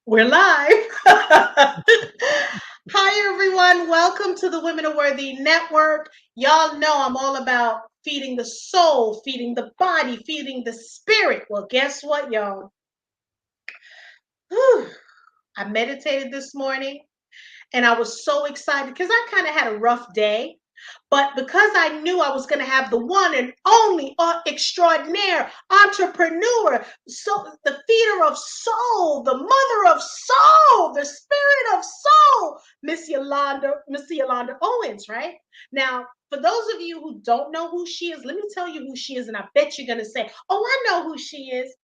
We're live. Hi, everyone. Welcome to the Women Are Worthy Network. Y'all know I'm all about feeding the soul, feeding the body, feeding the spirit. Well, guess what, y'all? Whew. I meditated this morning and I was so excited because I kind of had a rough day. But because I knew I was going to have the one and only extraordinaire entrepreneur, so the feeder of soul, the mother of soul, the spirit of soul, Miss Yolanda Owens, right? Now, for those of you who don't know who she is, let me tell you who she is, and I bet you're going to say, "Oh, I know who she is."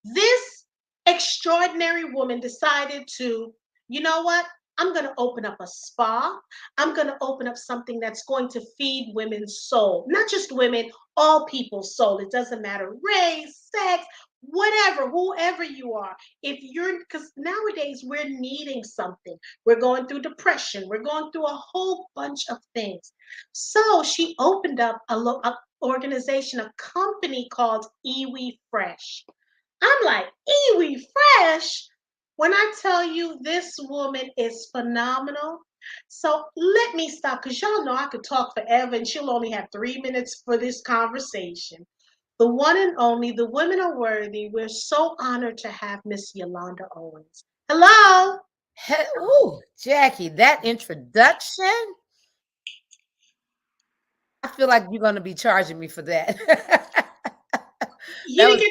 This extraordinary woman decided to, you know what? I'm going to open up a spa. I'm going to open up something that's going to feed women's soul, not just women, all people's soul. It doesn't matter race, sex, whatever, whoever you are. If you're, because nowadays we're needing something. We're going through depression. We're going through a whole bunch of things. So she opened up a organization, a company called IWI Fresh. I'm like, Ewe Fresh. When I tell you this woman is phenomenal. So let me stop because y'all know I could talk forever and she'll only have 3 minutes for this conversation. The one and only, the women are worthy. We're so honored to have Miss Yolanda Owens. Hello. Ooh, Jackie, that introduction, I feel like you're going to be charging me for that. You That didn't was,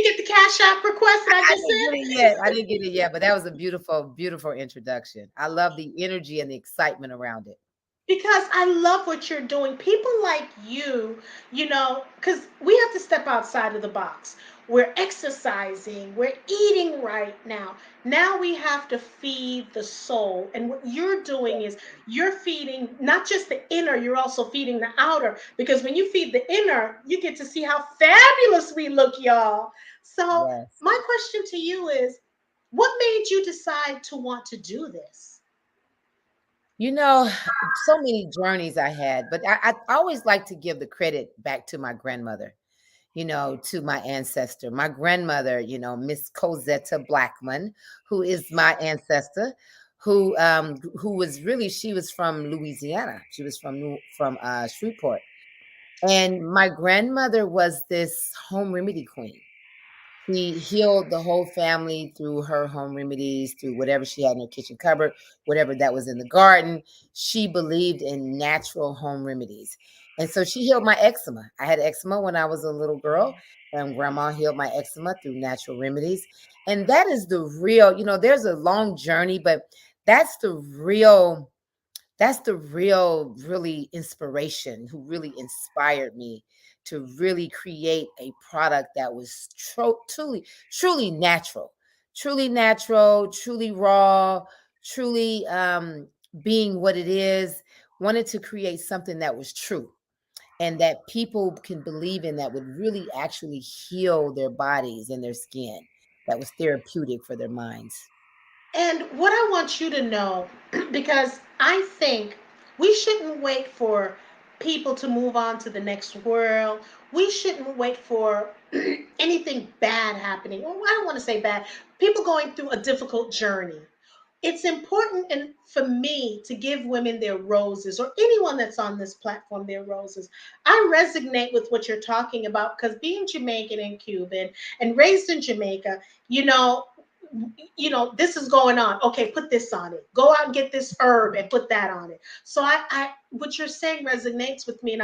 get the Cash App request that I I just didn't get sent? it yet. I didn't get it yet, but that was a beautiful, beautiful introduction. I love the energy and the excitement around it. Because I love what you're doing. People like because we have to step outside of the box. We're exercising, we're eating right now. Now we have to feed the soul. And what you're doing is you're feeding not just the inner, you're also feeding the outer. Because when you feed the inner, you get to see how fabulous we look, y'all. So, Yes. my question to you is what made you decide to want to do this? You know, so many journeys I had, but I always like to give the credit back to my grandmother, to my ancestor. My grandmother, Miss Cosetta Blackman, who is my ancestor, who was really, she was from Louisiana. She was from Shreveport. And my grandmother was this home remedy queen. She healed the whole family through her home remedies, through whatever she had in her kitchen cupboard, whatever that was in the garden. She believed in natural home remedies. And so she healed my eczema. I had eczema when I was a little girl, and grandma healed my eczema through natural remedies. And that is the real, there's a long journey, but that's the real really inspiration, who really inspired me to really create a product that was truly natural, truly raw, truly being what it is. Wanted to create something that was true and that people can believe in, that would really actually heal their bodies and their skin, that was therapeutic for their minds. And what I want you to know, because I think we shouldn't wait for people to move on to the next world. We shouldn't wait for anything bad happening. Well, I don't want to say bad. People going through a difficult journey. It's important and for me to give women their roses, or anyone that's on this platform their roses. I resonate with what you're talking about because being Jamaican and Cuban and raised in Jamaica, you know, this is going on. Okay, put this on it. Go out and get this herb and put that on it. So what you're saying resonates with me, and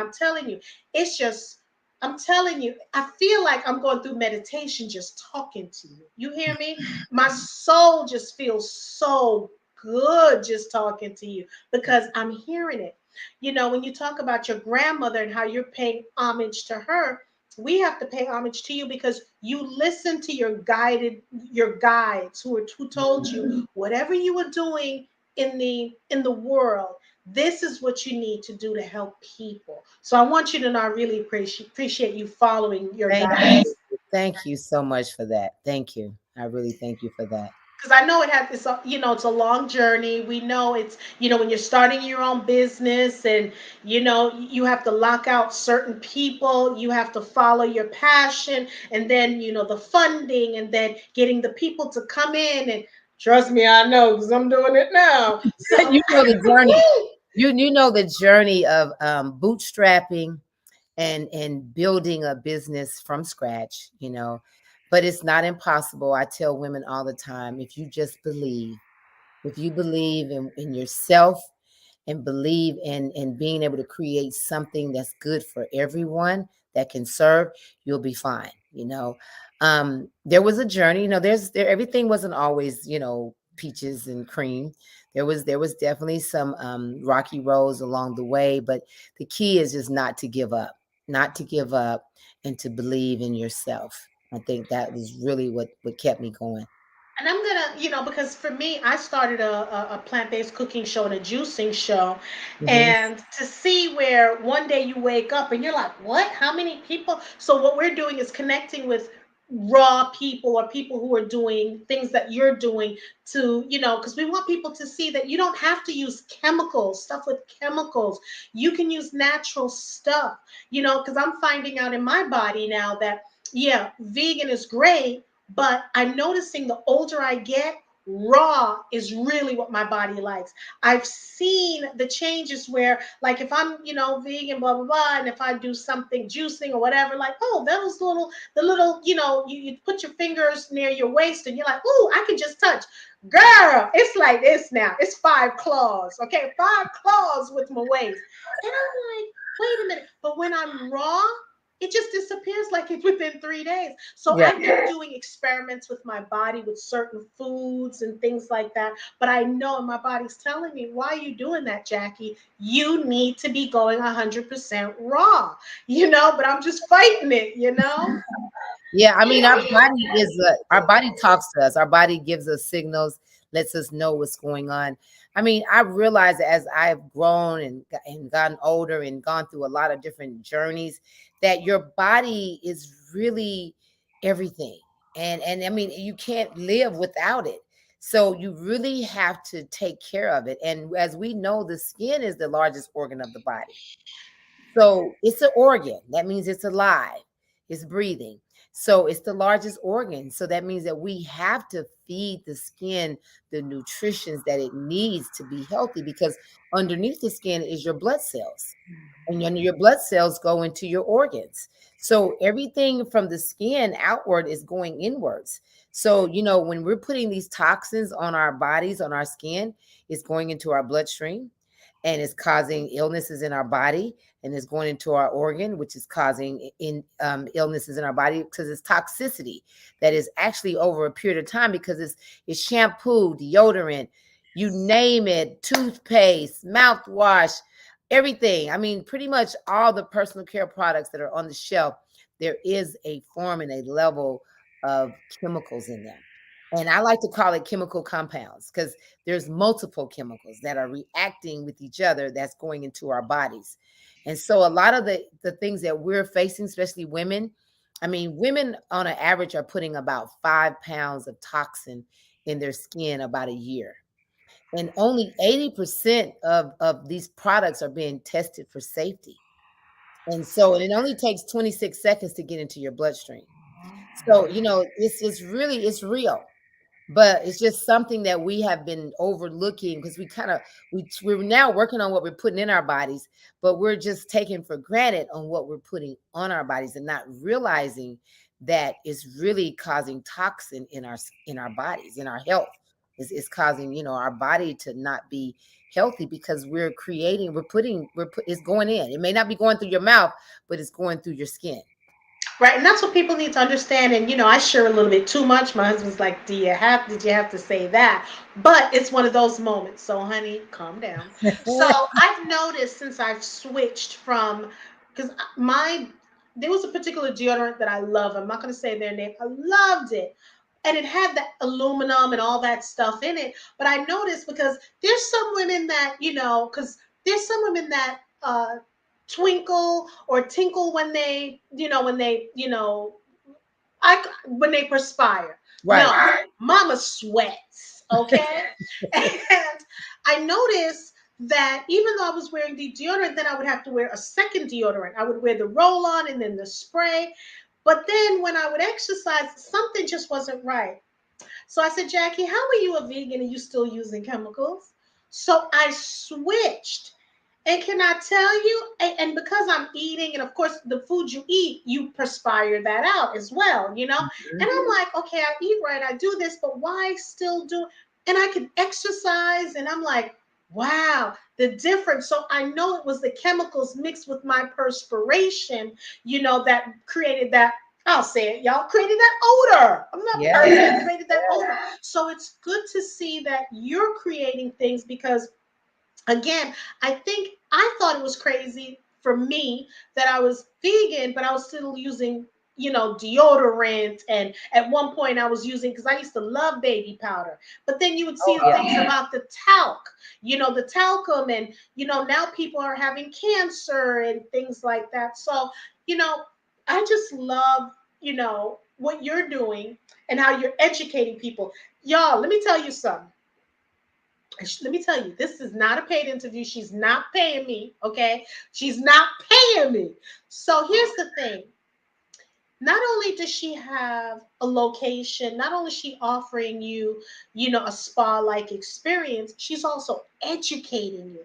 it's just, I'm telling you, I feel like I'm going through meditation just talking to you. You hear me? My soul just feels so good just talking to you because I'm hearing it. When you talk about your grandmother and how you're paying homage to her, we have to pay homage to you because you listen to your guides who told you whatever you were doing in the world, this is what you need to do to help people. So I want you to know I really appreciate you following your Thank guides. you. Thank you so much for that. Thank you. I really thank you for that. because I know it's a, it's a long journey. We know it's, when you're starting your own business, and you have to lock out certain people, you have to follow your passion, and then the funding, and then getting the people to come in, and trust me, I know because I'm doing it now. So You know the journey. You know the journey of bootstrapping and building a business from scratch, but it's not impossible. I tell women all the time, if you just believe, if you believe in yourself and believe in being able to create something that's good for everyone that can serve, you'll be fine. There was a journey. Everything wasn't always peaches and cream. There was definitely some rocky roads along the way, but the key is just not to give up, not to give up, and to believe in yourself. I think that was really what kept me going. And I'm gonna, because for me, I started a plant-based cooking show and a juicing show, Hmm. and to see where one day you wake up and you're like, "What? How many people?" So what we're doing is connecting with raw people, or people who are doing things that you're doing, to, because we want people to see that you don't have to use chemicals, stuff with chemicals. You can use natural stuff, because I'm finding out in my body now that, yeah, vegan is great, but I'm noticing the older I get, raw is really what my body likes. I've seen the changes where, like, if I'm, vegan, blah, blah, blah, and if I do something juicing or whatever, like, oh, those the little, you put your fingers near your waist and you're like, oh, I can just touch. Girl, it's like this now. It's 5 claws, okay? 5 claws with my waist. And I'm like, wait a minute. But when I'm raw, it just disappears like it's within 3 days. So Yeah. I've been doing experiments with my body with certain foods and things like that. But I know my body's telling me, why are you doing that, Jackie? You need to be going 100% raw, but I'm just fighting it. Yeah, I mean, our body talks to us. Our body gives us signals, lets us know what's going on. I mean, I realize as I've grown and gotten older and gone through a lot of different journeys, that your body is really everything. And I mean, you can't live without it. So you really have to take care of it. And as we know, the skin is the largest organ of the body. So it's an organ. That means it's alive. It's breathing. So it's the largest organ. So that means that we have to feed the skin the nutritions that it needs to be healthy, because underneath the skin is your blood cells. And then your blood cells go into your organs. So everything from the skin outward is going inwards. So, when we're putting these toxins on our bodies, on our skin, it's going into our bloodstream and it's causing illnesses in our body, and it's going into our organ, which is causing illnesses in our body because it's toxicity that is actually over a period of time, because it's shampoo, deodorant, you name it, toothpaste, mouthwash, everything. I mean, pretty much all the personal care products that are on the shelf, there is a form and a level of chemicals in them. And I like to call it chemical compounds, because there's multiple chemicals that are reacting with each other that's going into our bodies. And so a lot of the things that we're facing, especially women, I mean, women on an average are putting about 5 pounds of toxin in their skin about a year. And only 80% of these products are being tested for safety. And it only takes 26 seconds to get into your bloodstream. So, it's real, but it's just something that we have been overlooking, because we're now working on what we're putting in our bodies, but we're just taking for granted on what we're putting on our bodies and not realizing that it's really causing toxin in our bodies, in our health. It's causing our body to not be healthy, because it's going in. It may not be going through your mouth, but it's going through your skin. Right, and that's what people need to understand. And I share a little bit too much. My husband's like, Did you have to say that?" But it's one of those moments. So, honey, calm down. So I've noticed since I've switched from, because there was a particular deodorant that I love. I'm not going to say their name. I loved it. And it had that aluminum and all that stuff in it. But I noticed, because there's some women that, because there's some women that twinkle or tinkle when they, when they perspire. Right. No, mama sweats, okay? And I noticed that even though I was wearing the deodorant, then I would have to wear a second deodorant. I would wear the roll on and then the spray. But then when I would exercise, something just wasn't right. So I said, Jackie, how are you a vegan and you still using chemicals? So I switched. And can I tell you, and because I'm eating, and of course, the food you eat, you perspire that out as well, you know? And Mhm. I'm like, okay, I eat right, I do this, but why still do? And I can exercise, and I'm like, wow, the difference. So I know it was the chemicals mixed with my perspiration, that created that. I'll say it, y'all created that odor. I'm not Yeah. perfect, created that odor. So it's good to see that you're creating things because again, I think I thought it was crazy for me that I was vegan, but I was still using, deodorant. And at one point I was using, because I used to love baby powder. But then you would Oh see the yeah. things about the talc, the talcum, and, now people are having cancer and things like that. So, you know, I just love, what you're doing and how you're educating people. Y'all, let me tell you something. Let me tell you, this is not a paid interview. She's not paying me, okay? She's not paying me. So here's the thing. Not only does she have a location, not only is she offering you, a spa-like experience, she's also educating you.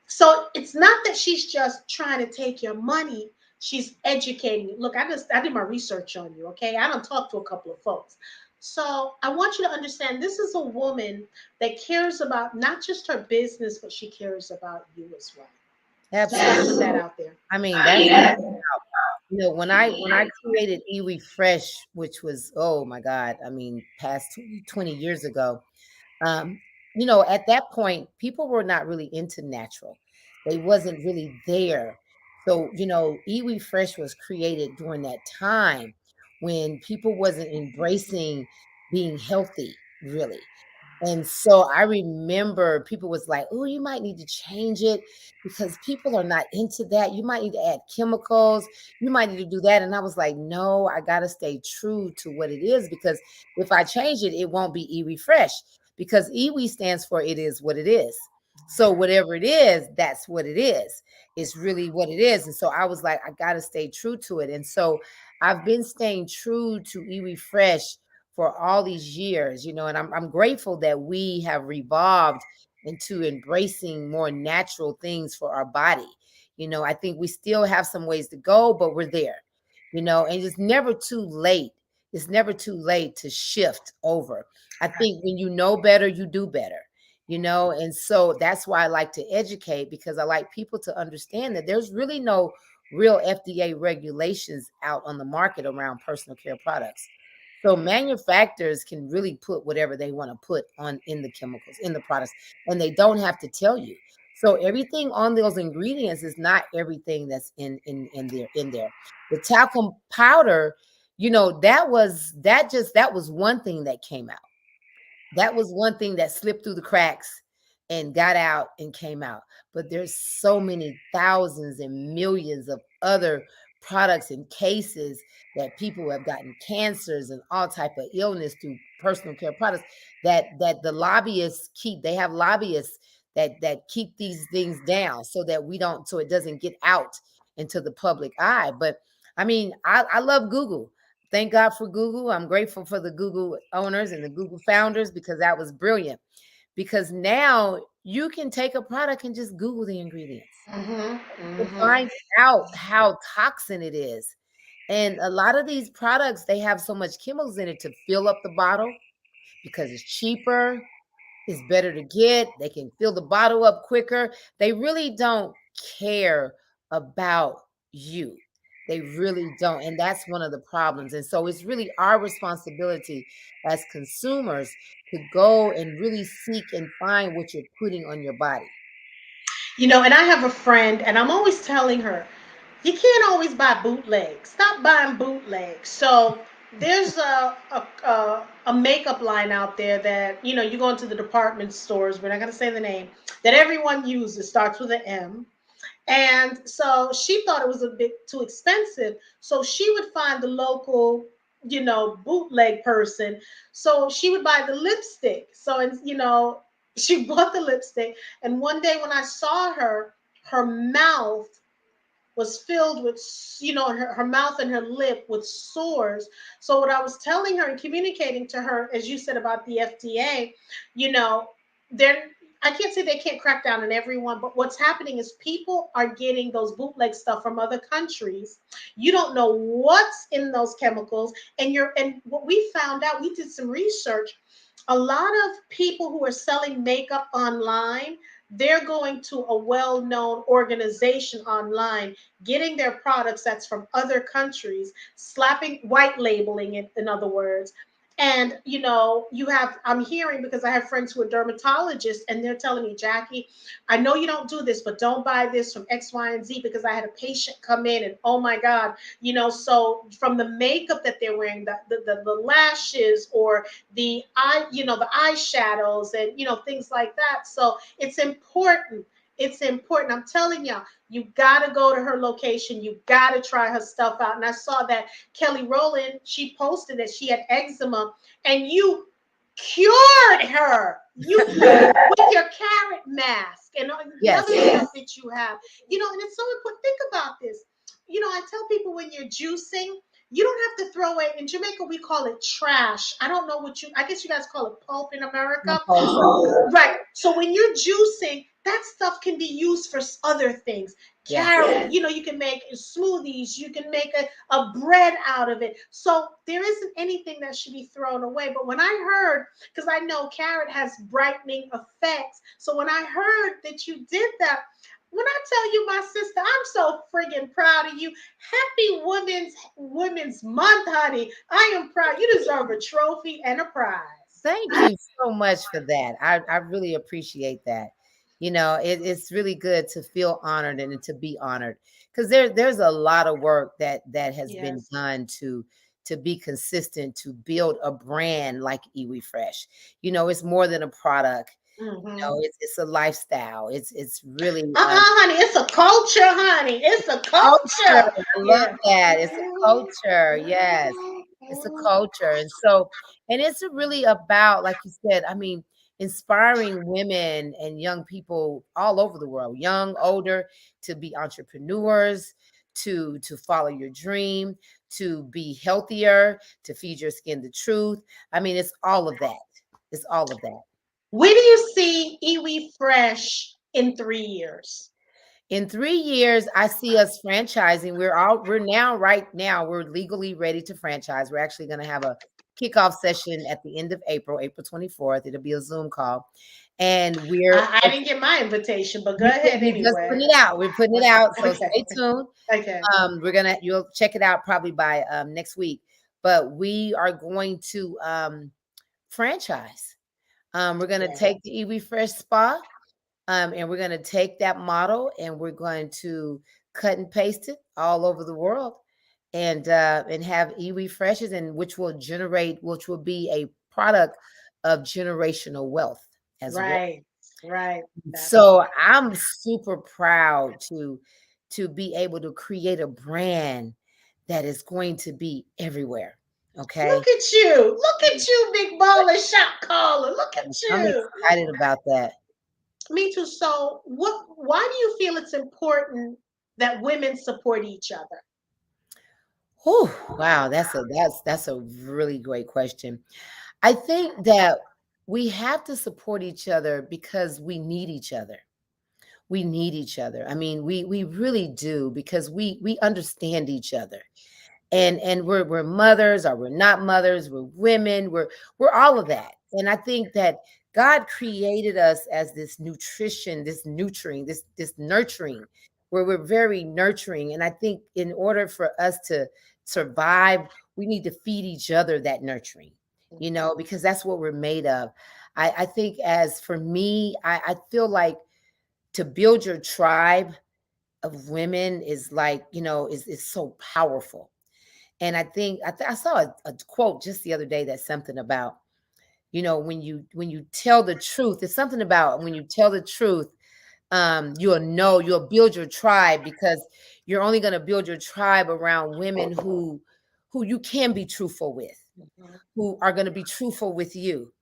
So it's not that she's just trying to take your money. She's educating you. Look, I did my research on you, okay? I don't talk to a couple of folks. So I want you to understand this is a woman that cares about not just her business, but she cares about you as well. Just want to put Absolutely. that out there. I mean, that's what it's about. When I created eRefresh, which was, oh my God, I mean, past 20 years ago, um, at that point, people were not really into natural. They wasn't really there. So, eRefresh was created during that time when people wasn't embracing being healthy, really. And so I remember people was like, "Oh, you might need to change it because people are not into that. You might need to add chemicals. You might need to do that." And I was like, "No, I got to stay true to what it is because if I change it, it won't be e-refresh because EWE stands for it is what it is. So whatever it is, that's what it is. It's really what it is." And so I was like, I got to stay true to it. And so I've been staying true to e-refresh for all these years, and I'm grateful that we have revolved into embracing more natural things for our body. I think we still have some ways to go, but we're there, and it's never too late. It's never too late to shift over. I think when you know better, you do better, and so that's why I like to educate because I like people to understand that there's really no real FDA regulations out on the market around personal care products. So manufacturers can really put whatever they want to put on in the chemicals, in the products, and they don't have to tell you. So everything on those ingredients is not everything that's in there. The talcum powder, that was one thing that came out. That was one thing that slipped through the cracks and got out and came out. But there's so many thousands and millions of other products and cases that people have gotten cancers and all type of illness through personal care products that the lobbyists keep. They have lobbyists that keep these things down so that we don't so it doesn't get out into the public eye. But I mean, I love Google. Thank God for Google. I'm grateful for the Google owners and the Google founders because that was brilliant. Because now you can take a product and just Google the ingredients Mm-hmm. to Mm-hmm. find out how toxin it is. And a lot of these products, they have so much chemicals in it to fill up the bottle because it's cheaper, it's better to get. They can fill the bottle up quicker. They really don't care about you. They really don't. And that's one of the problems. And so it's really our responsibility as consumers to go and really seek and find what you're putting on your body. And I have a friend, and I'm always telling her, you can't always buy bootlegs. Stop buying bootlegs. So there's a makeup line out there that you go into the department stores. We're not gonna say the name that everyone uses. Starts with an M. And so she thought it was a bit too expensive. So she would find the local bootleg person. So she would buy the lipstick. So, and she bought the lipstick. And one day when I saw her, her mouth was filled with, her mouth and her lip with sores. So what I was telling her and communicating to her, as you said about the FDA, you know, they're I can't say they can't crack down on everyone, but what's happening is people are getting those bootleg stuff from other countries. You don't know what's in those chemicals, and what we found out, we did some research. A lot of people who are selling makeup online, they're going to a well-known organization online, getting their products that's from other countries, slapping, white labeling it, in other words. And I'm hearing, because I have friends who are dermatologists, and they're telling me, Jackie, I know you don't do this, but don't buy this from X, Y, and Z, because I had a patient come in and, oh my God, so from the makeup that they're wearing, the lashes, or the eyeshadows, and things like that. So it's important. It's important. I'm telling y'all, you got to go to her location. You got to try her stuff out. And I saw that Kelly Rowland, she posted that she had eczema, and you cured her. You with your carrot mask and the Yes. other stuff that you have. And it's so important. Think about this. I tell people, when you're juicing, you don't have to throw away. In Jamaica, we call it trash. I don't know I guess you guys call it pulp in America. Compost. Right. So when you're juicing, that stuff can be used for other things. Yes. Carrot, you can make smoothies, you can make a bread out of it. So there isn't anything that should be thrown away. But when I heard, because I know carrot has brightening effects, so when I heard that you did that, when I tell you, my sister, I'm so friggin' proud of you. Happy Women's Month, honey. I am proud. You deserve a trophy and a prize. Thank you so much for that. I really appreciate that. It's really good to feel honored and to be honored, because there's a lot of work that has been Yes. done to be consistent, to build a brand like Iwi Fresh. It's more than a product. Mm-hmm. It's a lifestyle. It's really Honey, it's a culture, honey. It's a culture. culture. I love Yeah. that. It's a culture. Yes. It's a culture. And it's really about, like you said, I mean, inspiring women and young people all over the world, young, older, to be entrepreneurs, to follow your dream, to be healthier, to feed your skin the truth. I mean, it's all of that. It's all of that. Where do you see Iwi Fresh in 3 years? In 3 years, I see us franchising. We're now, right now, we're legally ready to franchise. We're actually going to have a kickoff session at the end of April, April 24th. It'll be a Zoom call. And I didn't get my invitation, but go ahead we just anyway. putting it out. We're putting it out. So Okay. stay tuned. Okay. You'll check it out probably by next week. But we are going to franchise. We're going to Yeah. take the EV Fresh Spa. And we're going to take that model and we're going to cut and paste it all over the world, and have iwi freshes, and which will be a product of generational wealth as well. Right. Right. That's So I'm super proud to be able to create a brand that is going to be everywhere. Okay. Look at you. Look at you, big baller shot caller. Look at I'm you. excited about that. Me too. So why do you feel it's important that women support each other? Whew, wow, that's a really great question. I think that we have to support each other because we need each other. We need each other. I mean, we really do, because we understand each other. And we're mothers, or we're not mothers, we're women, we're all of that. And I think that God created us as this nutrition, this nurturing, this nurturing, where we're very nurturing. And I think in order for us to survive, we need to feed each other that nurturing, because that's what we're made of. I think, as for me, I feel like to build your tribe of women is like, is so powerful. And I think I saw a quote just the other day that's something about, when you tell the truth, it's something about when you tell the truth, you'll build your tribe, because you're only going to build your tribe around women who you can be truthful with, Mhm. who are going to be truthful with you,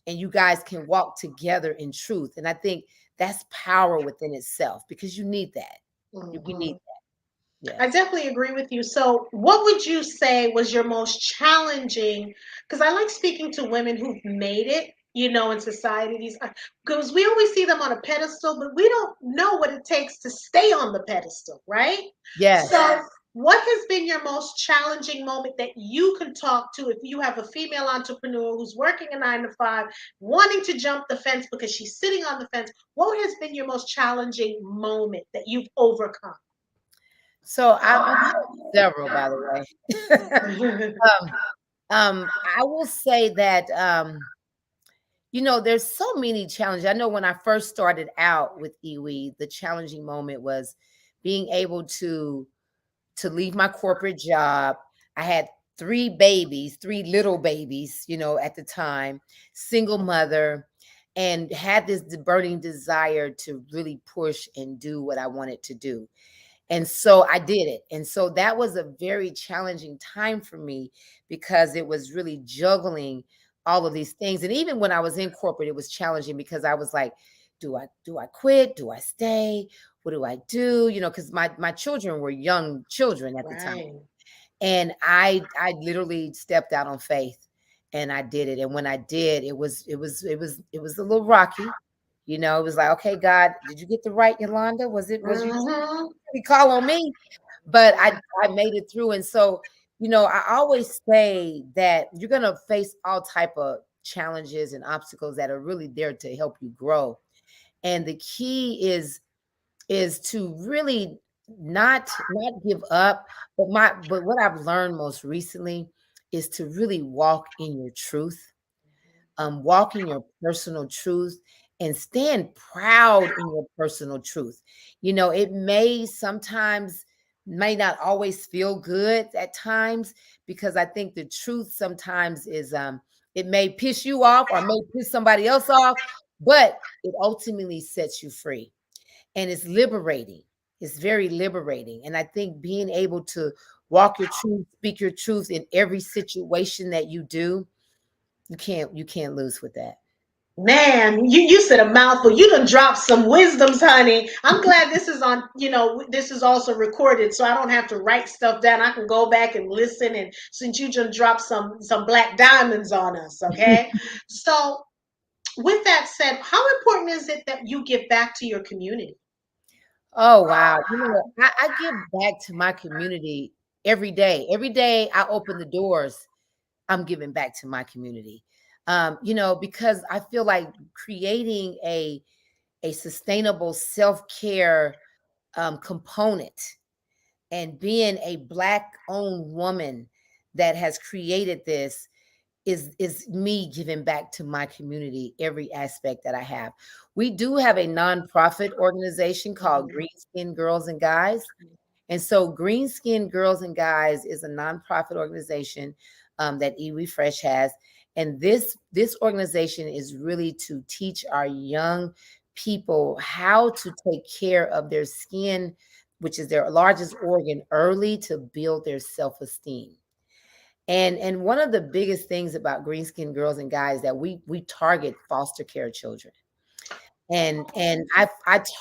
and you guys can walk together in truth. And I think that's power within itself, because you need that. We need Mhm. that. I Yes. definitely agree with you. So, what would you say was your most challenging? Because I like speaking to women who've made it, in society. Because we always see them on a pedestal, but we don't know what it takes to stay on the pedestal, right? So, Yes. what has been your most challenging moment that you can talk to if you have a female entrepreneur who's working a 9 to 5, wanting to jump the fence because she's sitting on the fence? What has been your most challenging moment that you've overcome? So I've had several, by the way. um, I will say that there's so many challenges. I know when I first started out with IWI, the challenging moment was being able to leave my corporate job. I had three babies, three little babies, at the time, single mother, and had this burning desire to really push and do what I wanted to do. And so I did it. And so that was a very challenging time for me, because it was really juggling all of these things. And even when I was in corporate, it was challenging, because I was like, do I quit? Do I stay? What do I do? Because my children were young children at the time. Right. And I literally stepped out on faith, and I did it. And when I did, it was a little rocky. It was like, okay, God, did you get the right Yolanda? Was you Mhm. call on me? But I made it through. And so, I always say that you're gonna face all type of challenges and obstacles that are really there to help you grow. And the key is to really not give up. But what I've learned most recently is to really walk in your truth, walk in your personal truth, and stand proud in your personal truth. It may not always feel good at times, because I think the truth sometimes is, it may piss you off or may piss somebody else off, but it ultimately sets you free, and it's liberating. It's very liberating. And I think being able to walk your truth, speak your truth in every situation that you do, you can't lose with that. Man, you said a mouthful. You done dropped some wisdoms, honey. I'm glad this is on, this is also recorded, so I don't have to write stuff down. I can go back and listen. And since you just dropped some black diamonds on us, okay? So with that said, how important is it that you give back to your community? Oh wow. I give back to my community every day. Every day I open the doors, I'm giving back to my community. Because I feel like creating a sustainable self-care component, and being a black owned woman that has created this, is me giving back to my community, every aspect that I have. We do have a nonprofit organization called Mhm. Green Skin Girls and Guys. And so Green Skin Girls and Guys is a nonprofit organization, that eWe Fresh has. And this organization is really to teach our young people how to take care of their skin, which is their largest organ, early, to build their self-esteem. And one of the biggest things about Green Skin Girls and Guys, that we target foster care children. And I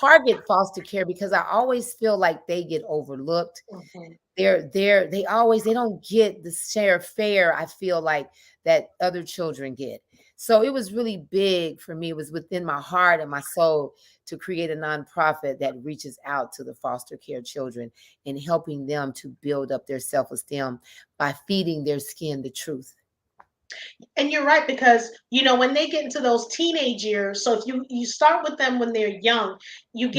target foster care because I always feel like they get overlooked. Mhm. They don't get the share fare, I feel like, that other children get. So it was really big for me. It was within my heart and my soul to create a nonprofit that reaches out to the foster care children and helping them to build up their self-esteem by feeding their skin the truth. And you're right, because when they get into those teenage years, so if you start with them when they're young, Mhm.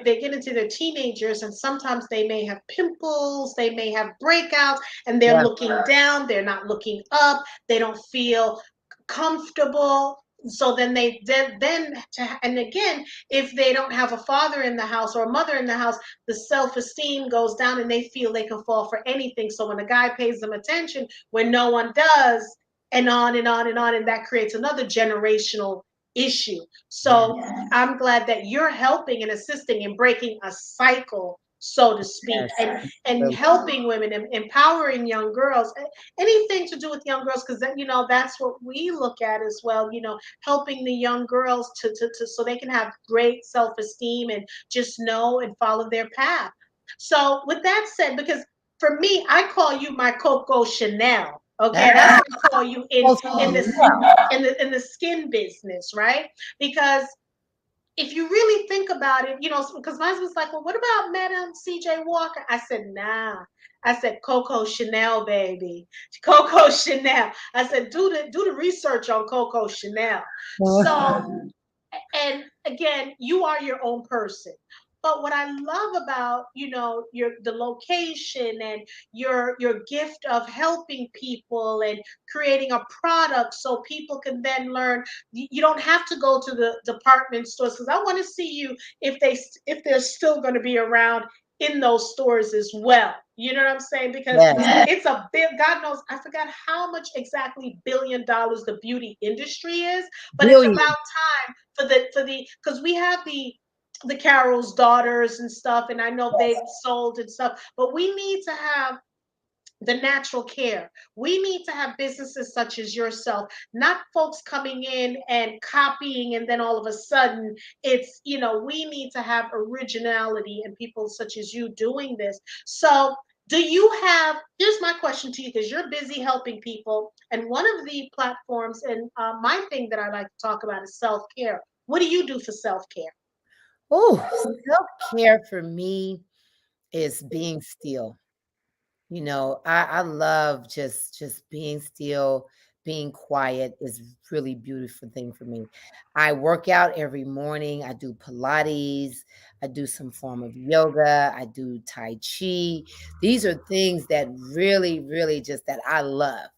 they get into their teenage years, and sometimes they may have pimples, they may have breakouts, and they're Yeah. looking down, they're not looking up, they don't feel comfortable. So then and again, if they don't have a father in the house or a mother in the house, the self-esteem goes down, and they feel they can fall for anything. So when a guy pays them attention when no one does, and on and on and on, and that creates another generational issue. Yeah. So I'm glad that you're helping and assisting in breaking a cycle so to speak, Yes. and Absolutely. helping women and empowering young girls, anything to do with young girls, because that's what we look at as well, helping the young girls to so they can have great self-esteem and just know and follow their path. So with that said, because for me, I call you my Coco Chanel. Okay, that's what I call you in Close in to this yeah. in the skin business, right? Because if you really think about it, because my husband's like, well, what about Madam C.J. Walker? I said, nah. I said, Coco Chanel, baby. Coco Chanel. I said, do the research on Coco Chanel. So, and again, you are your own person. But what I love about, your the location and your gift of helping people and creating a product so people can then learn. You don't have to go to the department stores, because I want to see you if they're still going to be around in those stores as well. You know what I'm saying? Because Yes. it's a big, God knows, I forgot how much exactly $1 billion the beauty industry is, but it's about Billion. time for the because we have the Carol's daughters and stuff, and I know they've sold and stuff, but we need to have the natural care. We need to have businesses such as yourself, not folks coming in and copying, and then all of a sudden we need to have originality and people such as you doing this. So, here's my question to you, because you're busy helping people, and one of the platforms, and my thing that I like to talk about is self care. What do you do for self care? Oh, self-care for me is being still. I love just being still, being quiet is really beautiful thing for me. I work out every morning. I do Pilates. I do some form of yoga. I do Tai Chi. These are things that really, really just that I love.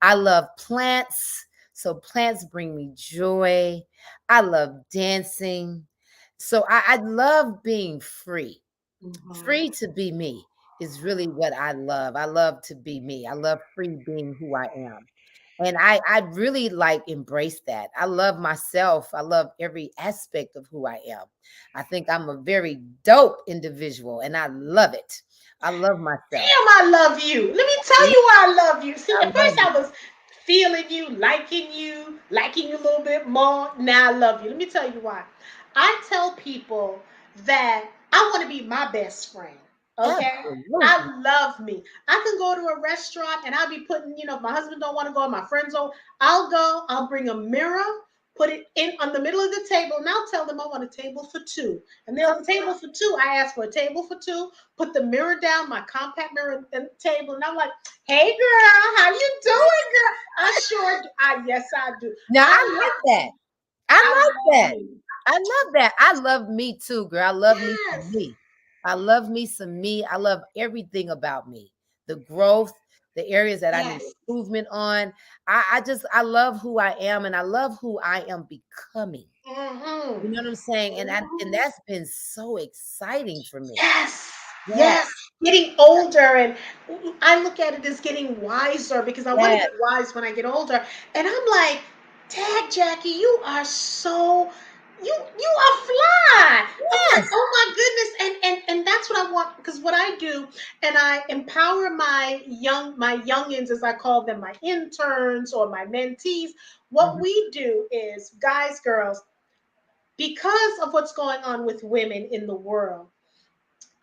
I love plants. So plants bring me joy. I love dancing. So I love being free. Mhm. Free to be me is really what I love. I love to be me. I love free being who I am. And I really like embrace that. I love myself. I love every aspect of who I am. I think I'm a very dope individual and I love it. I love myself. Damn, I love you. Let me tell See, you why I love you. See, I at love first I it. was feeling you, liking you a little bit more. Now I love you. Let me tell you why. I tell people that I want to be my best friend. Okay? Absolutely. I love me. I can go to a restaurant and I'll be putting, if my husband don't want to go, my friends don't, I'll go, I'll bring a mirror, put it in on the middle of the table, and I'll tell them I want a table for two. And then on the table for two, I ask for a table for two, put the mirror down, my compact mirror on the table, and I'm like, "Hey, girl, how you doing, girl?" I sure, yes, I do. Now I I like love that. me. I I like love that. me. I love that. I love me too, girl. I love me some Yes, me. I love me some me. I love everything about me. The growth, the areas that I need yes. improvement on. I love who I am and I love who I am becoming. Mm-hmm. You know what I'm saying? And Mm-hmm. that's been so exciting for me. Yes, Yes, yes. Getting older, and I look at it as getting wiser, because I want to yes, get wise when I get older. And I'm like, Tag Jackie, you are so you are fly. I'm like, yes. oh my goodness, and that's what I want, because what I do, and I empower my youngins, as I call them, my interns or my mentees. What Mhm, we do is, guys, girls, because of what's going on with women in the world,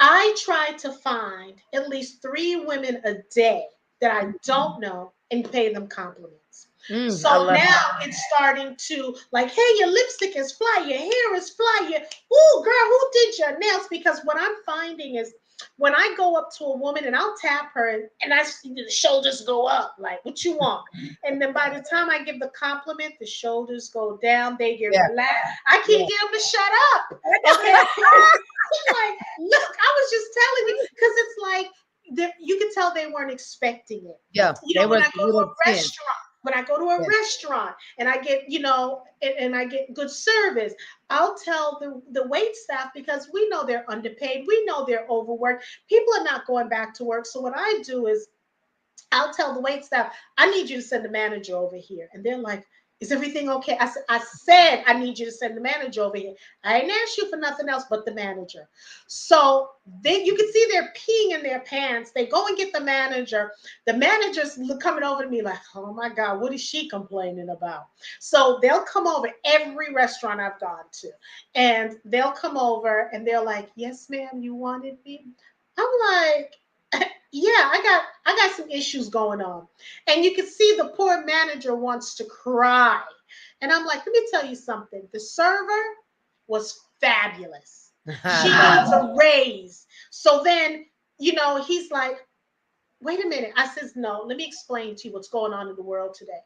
I try to find at least three women a day that I mhm. don't know and pay them compliments. I So love now that. it's starting to, like, hey, your lipstick is fly, your hair is fly, ooh, girl, who did your nails? Because what I'm finding is, when I go up to a woman and I'll tap her, and I see the shoulders go up, like, what you want? And then by the time I give the compliment, the shoulders go down, they get Yeah, relaxed. I can't yeah. get them to shut up. Okay. I'm like, look, I was just telling you, because it's like, you could tell they weren't expecting it. Yeah, they When was I go to a little tense. restaurant, Yeah. and I get, and I get good service, I'll tell the wait staff, because we know they're underpaid, we know they're overworked. People are not going back to work. So what I do is, I'll tell the wait staff, I need you to send the manager over here. And they're like, Is everything okay? I said, I need you to send the manager over here. I didn't ask you for nothing else but the manager. So then you can see they're peeing in their pants. They go and get the manager. The manager's coming over to me like, oh my God, what is she complaining about? So they'll come over every restaurant I've gone to. And they'll come over and they're like, yes, ma'am, you wanted me? I'm like, yeah, I got some issues going on. And you can see the poor manager wants to cry. And I'm like, let me tell you something. The server was fabulous. I She love needs a raise. So then, he's like, wait a minute. I says, no, let me explain to you what's going on in the world today.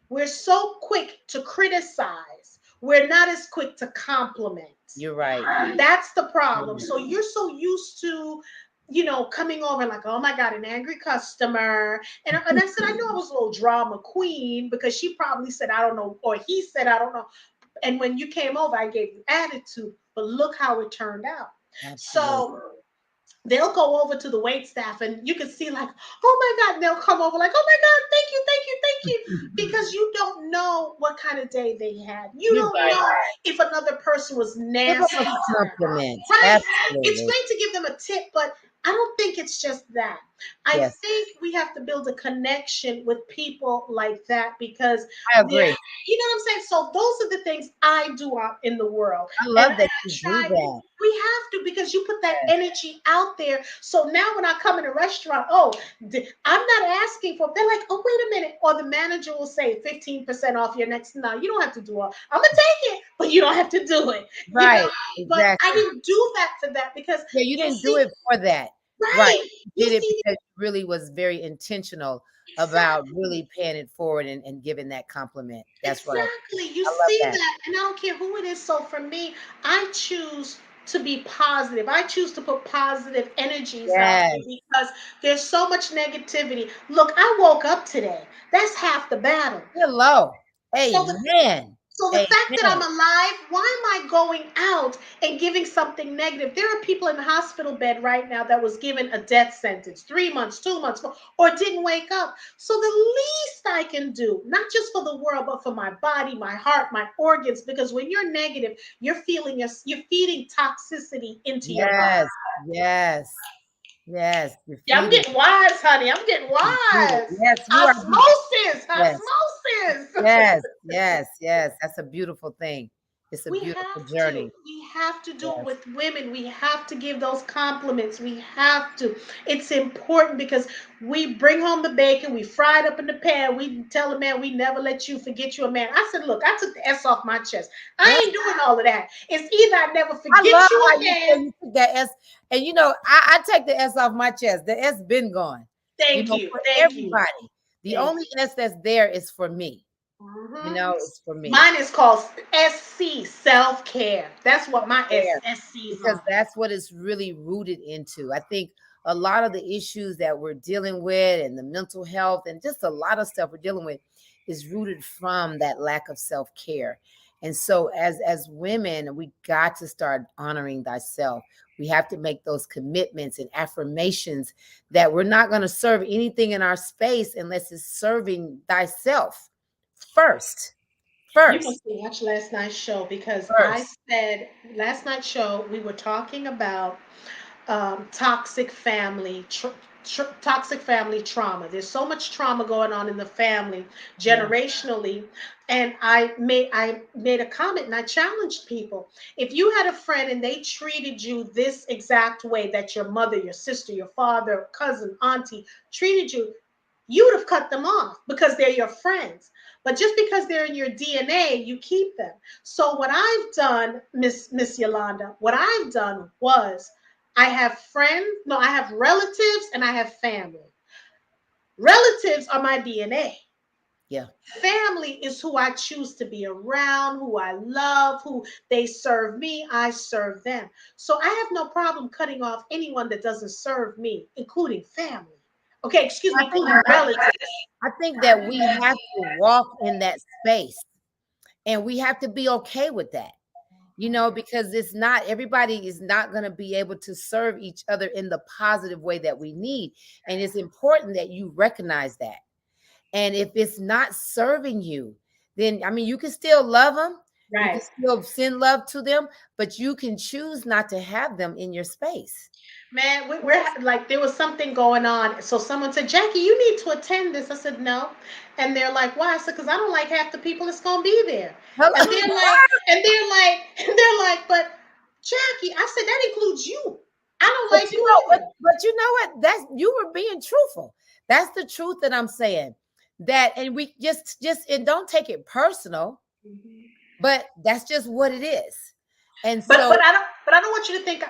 We're so quick to criticize. We're not as quick to compliment. you're right. That's the problem. Mm. So you're so used to, coming over like, oh my God, an angry customer. And I said, I know I was a little drama queen because she probably said, I don't know, or he said, I don't know. And when you came over, I gave you attitude, but look how it turned out. Absolutely. So they'll go over to the wait staff and you can see like, oh my God, and they'll come over like, oh my God, thank you, thank you, thank you. Because you don't know what kind of day they had. You You're don't right. know if another person was Give them nasty a to them. compliment. Right. It's Absolutely. great to give them a tip, but I don't think it's just that. I Yes, think we have to build a connection with people like that because I they're, agree. you know what I'm saying? So those are the things I do out in the world. I And love I that you do try, that. we have to because you put that Yes. energy out there. So now when I come in a restaurant, I'm not asking for, they're like, oh, wait a minute. Or the manager will say 15% off your next, no, you don't have to do all, I'm going to take it, but you don't have to do it, Right. but I Exactly. didn't do that for that because Yeah, you you didn't do see, it for that. Right. right, You you did it see, because you really was very intentional about exactly. really paying it forward and giving that compliment. That's right. Exactly. You I love see that. that, and I don't care who it is. So for me, I choose to be positive. I choose to put positive energies out there Yes. because there's so much negativity. Look, I woke up today. That's half the battle. Hello. So the Amen. so the fact that I'm Amen. alive, why am I going out and giving something negative? There are people in the hospital bed right now that was given a death sentence, 3 months, 2 months, or didn't wake up. So the least I can do, not just for the world, but for my body, my heart, my organs, because when you're negative, you're feeding toxicity into your body. Yes. Yes. Yes. You're Yeah, I'm feeding. getting wise, honey. I'm getting You're feeding. wise. Yes, you are. Osmosis, Yes. osmosis. Yes. Yes. Yes. That's a beautiful thing. It's a We beautiful have to. journey. We have to do it Yes. with women. We have to give those compliments. We have to. It's important because we bring home the bacon, we fry it up in the pan. We tell a man we never let you forget you a man. I said, look, I took the S off my chest. I Yes. ain't doing all of that. It's either I never I love forget you how a you man. say you took that S. And I take the S off my chest. The S been gone. Thank you. For Thank you. everybody. The Thank only S that's there is for me. you. Hmm. It's for me. Mine is called SC, self care. That's what my There. SC is Because on. that's what it's really rooted into. I think a lot of the issues that we're dealing with and the mental health and just a lot of stuff we're dealing with is rooted from that lack of self-care. And so as women, we got to start honoring thyself. We have to make those commitments and affirmations that we're not going to serve anything in our space unless it's serving thyself first. You First. must have watched last night's show because I First. said last night's show we were talking about toxic toxic family trauma. There's so much trauma going on in the family Yeah. generationally, and I made a comment and I challenged people. If you had a friend and they treated you this exact way that your mother, your sister, your father, cousin, auntie treated you, you would have cut them off because they're your friends. But just because they're in your DNA, you keep them. So what I've done, Miss Yolanda, what I've done was I have friends, no, I have relatives and I have family. Relatives are my DNA. Yeah. Family is who I choose to be around, who I love, who they serve me, I serve them. So I have no problem cutting off anyone that doesn't serve me, including family. Okay, excuse me, I think including relatives. I think that we have to walk in that space and we have to be okay with that, because it's not everybody is not going to be able to serve each other in the positive way that we need. And it's important that you recognize that. And if it's not serving you, then I mean, you can still love them. You can Right. still send love to them, but you can choose not to have them in your space. Man, we're like, there was something going on. So someone said, Jackie, you need to attend this. I said, no. And they're like, why? I said, because I don't like half the people that's going to be there. And Hello. they're like, but Jackie, I said, that includes you. I don't But like you you know, but either. but you know what? That's you were being truthful. That's the truth that I'm saying. That and we just and don't take it personal, Mhm. but that's just what it is. And But so I don't want you to think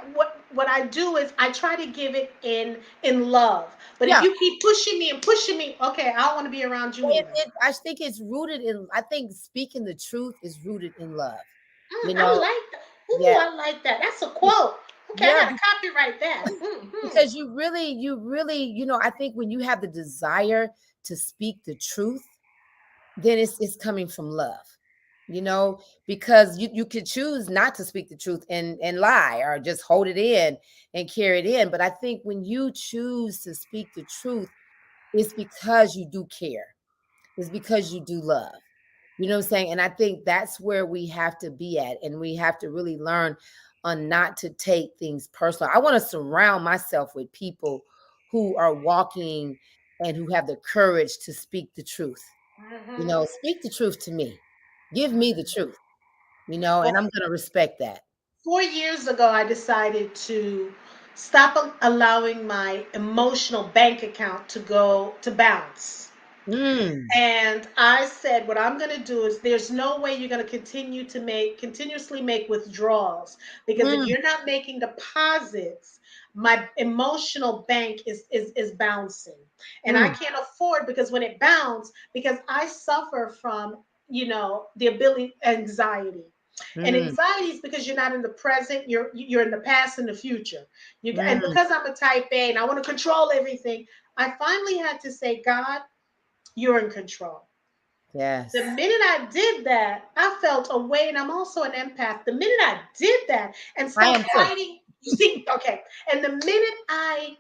what I do is I try to give it in love. But if yeah, you keep pushing me and pushing me, okay, I don't want to be around you either. I think it's rooted in. I think speaking the truth is rooted in love. You I know, like that. Ooh, yeah, I like that. That's a quote. Okay, I yeah, gotta copyright that. Hmm. because I think when you have the desire to speak the truth, then it's coming from love. Because you could choose not to speak the truth and lie or just hold it in and carry it in. But I think when you choose to speak the truth, it's because you do care. It's because you do love. You know what I'm saying? And I think that's where we have to be at. And we have to really learn on not to take things personal. I want to surround myself with people who are walking and who have the courage to speak the truth. Speak the truth to me. Give me the truth, and I'm Well, going to respect that. 4 years ago, I decided to stop allowing my emotional bank account to go to bounce. Mm, And I said, what I'm going to do is there's no way you're going to continuously make withdrawals, because if mm, you're not making deposits, my emotional bank is bouncing. And I mm, can't afford, because when it bounces, because I suffer from, the ability anxiety. And mm, anxiety is because you're not in the present, you're in the past and the future. And mm. because I'm a type A and I want to control everything, I finally had to say, God, you're in control. The Yes, minute I did that, I felt a weight, and I'm also an empath. The minute I did that and I stopped am too. fighting, you see, okay. And the minute I